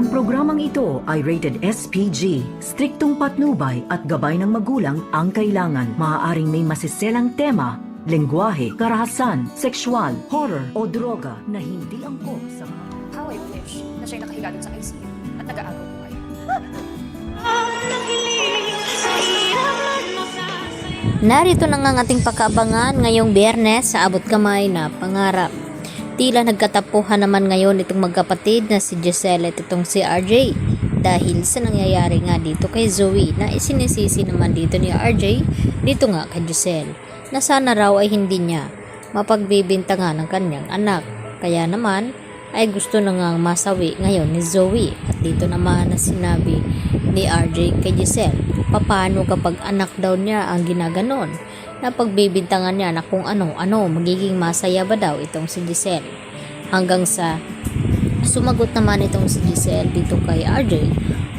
Ang programang ito ay rated SPG. Striktong patnubay at gabay ng magulang ang kailangan. Maaaring may masiselang tema, lengguwahe, karahasan, sexual, horror o droga na hindi angkop sa mga... How I wish na siya'y nakahiga dun sa ICU at nag-aagaw buhay. Narito na nga ang ating pagkaabangan ngayong Biyernes sa Abot Kamay na Pangarap. Tila nagkatapuhan naman ngayon itong magkapatid na si Giselle at itong si RJ dahil sa nangyayari nga dito kay Zoe na isinisisi naman dito ni RJ dito nga kay Giselle na sana raw ay hindi niya mapagbibintangan ng kanyang anak. Kaya naman ay gusto na nga masawi ngayon ni Zoe at dito naman na sinabi ni RJ kay Giselle paano kapag anak daw niya ang ginaganon na pagbibintangan niya na kung ano-ano magiging masaya ba daw itong si Giselle. Hanggang sa sumagot naman itong si Giselle dito kay RJ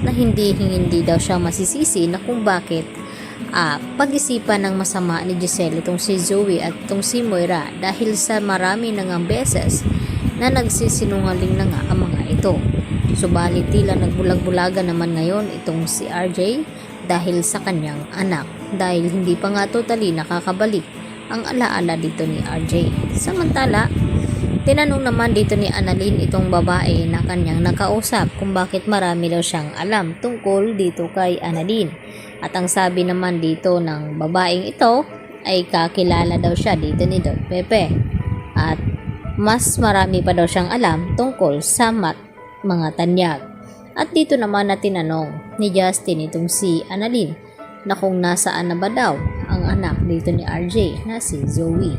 na hindi daw siya masisisi na kung bakit pag-isipan ng masama ni Giselle itong si Zoe at itong si Moira dahil sa marami na ngang beses na nagsisinungaling na nga ang mga ito. Subalit tila nagbulag-bulagan naman ngayon itong si RJ dahil sa kanyang anak dahil hindi pa nga totally nakakabalik ang alaala dito ni RJ. Samantala, tinanong naman dito ni Annalyn itong babae na kanyang nakausap kung bakit marami daw siyang alam tungkol dito kay Annalyn. At ang sabi naman dito ng babaeng ito ay kakilala daw siya dito ni Don Pepe. At mas marami pa daw siyang alam tungkol sa mga tanyag. At dito naman na tinanong ni Justin itong si Annalyn na kung nasaan na ba daw ang anak dito ni RJ na si Zoe.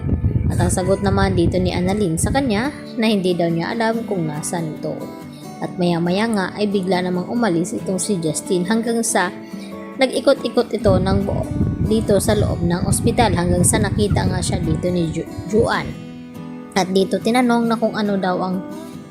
At ang sagot naman dito ni Annalyn sa kanya na hindi daw niya alam kung nasaan ito. At maya-maya nga ay bigla namang umalis itong si Justin hanggang sa nag-ikot-ikot ito ng buo dito sa loob ng ospital hanggang sa nakita nga siya dito ni Juan. At dito tinanong na kung ano daw ang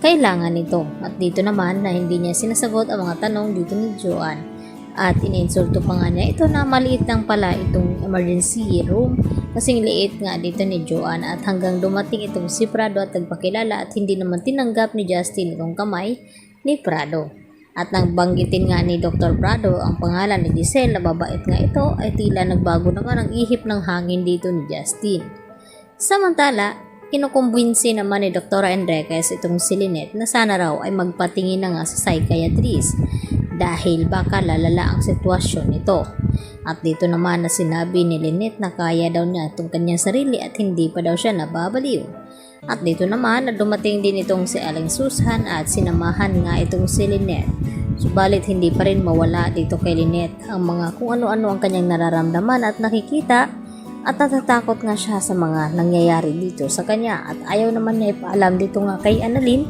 kailangan nito. At dito naman na hindi niya sinasagot ang mga tanong dito ni Juan. At ininsulto pa nga niya ito na maliit lang pala itong emergency room kasing liit nga dito ni Juan at hanggang dumating itong si Prado at nagpakilala at hindi naman tinanggap ni Justin itong kamay ni Prado. At nang banggitin nga ni Dr. Prado ang pangalan ni Giselle na babait nga ito ay tila nagbago naman ang ihip ng hangin dito ni Justin. Samantala, kinukumbinsi naman ni Dr. Enriquez itong si Lynette na sana raw ay magpatingin na nga sa psychiatrist dahil baka lalala ang sitwasyon nito. At dito naman na sinabi ni Lynette na kaya daw niya itong kanyang sarili at hindi pa daw siya nababaliw. At dito naman na dumating din itong si Aling Susan at sinamahan nga itong si Lynette. Subalit hindi pa rin mawala dito kay Lynette ang mga kung ano-ano ang kanyang nararamdaman at nakikita. At natatakot nga siya sa mga nangyayari dito sa kanya at ayaw naman niya ipaalam dito nga kay Annalyn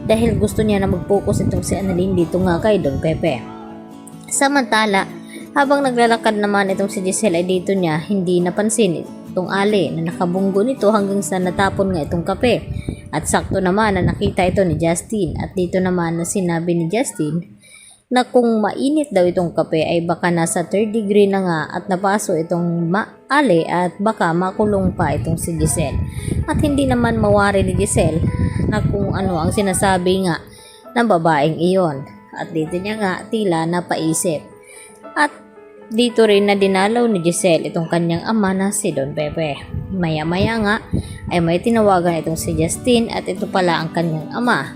dahil gusto niya na mag-focus itong si Annalyn dito nga kay Don Pepe. Samantala, habang naglalakad naman itong si Giselle ay dito niya hindi napansin itong Ali na nakabunggo nito hanggang sa natapon nga itong kape. At sakto naman na nakita ito ni Justin at dito naman na sinabi ni Justin na kung mainit daw itong kape ay baka nasa 3rd degree na nga at napaso itong Ali at baka makulong pa itong si Giselle. At hindi naman mawari ni Giselle na kung ano ang sinasabi nga ng babaeng iyon. At dito niya nga tila napaisip. At dito rin na dinalaw ni Giselle itong kanyang ama na si Don Pepe. Maya-maya nga ay may tinawagan itong si Justin at ito pala ang kanyang ama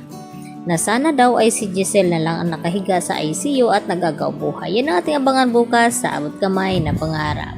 na sana daw ay si Giselle na lang ang nakahiga sa ICU at nagagaw buhay. Yan ang ating abangan bukas sa Abot Kamay na Pangarap.